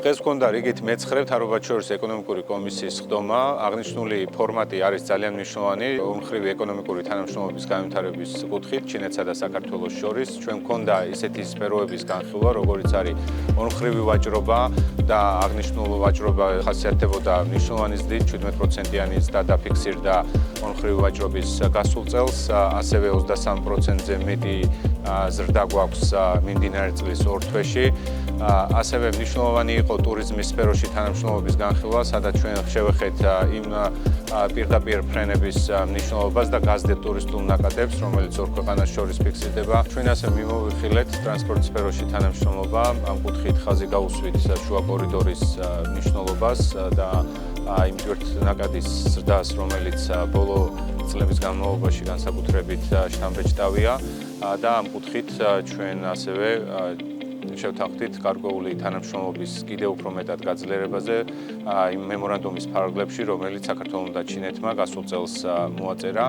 დღეს გქონდა რიგით მეცხრე მთავრობათა შორის ეკონომიკური კომისიის ხდომა. აღნიშნული ფორმატი არის ძალიან მნიშვნელოვანი ორმხრივი ეკონომიკური თანამშრომლობის განვითარების კუთხით ჩინეთსა და საქართველოს შორის. ჩვენ გქონდა ისეთი სფეროების განხილვა, როგორიც არის ორმხრივი ვაჭრობა და აღნიშნული ვაჭრობა ხასიათდებოდა მნიშვნელოვანი ზრდით 17%-იანი ზრდა დაფიქსირდა ორმხრივი ვაჭრობის გასულ წელს, ასევე 23%-ზე მეტი ზრდა გვაქვს მიმდინარე წლის ორ თვეში. ასევე მნიშვნელოვანი იყო ტურიზმის სფეროში თანამშრომლობის განხილვა, სადაც ჩვენ შევეხეთ იმ პირდაპირ ფრენების მნიშვნელობას და გაზრდილ ტურისტულ ნაკადებს, რომელიც ორ ქვეყანას შორის ფიქსირდება. ჩვენ ასე მიმოვიხილეთ ტრანსპორტ სფეროში თანამშრომლობა, ამ კუთხით ხაზი გაუსვით შუა კორიდორის მნიშვნელობას და იმ ტვირთნაკადის ზრდას, რომელიც ბოლო წლების განმავლობაში განსაკუთრებით შთამბეჭდავია და ამ კუთხით ჩვენ ასევე შევთანხმდით გარკვეული თანამშრომლობის კიდევ უფრო მეტად გაძლიერებაზე იმ მემორანდუმის ფარგლებში, რომელიც საქართველოსა და ჩინეთმა გასულ წელს მოაწერა.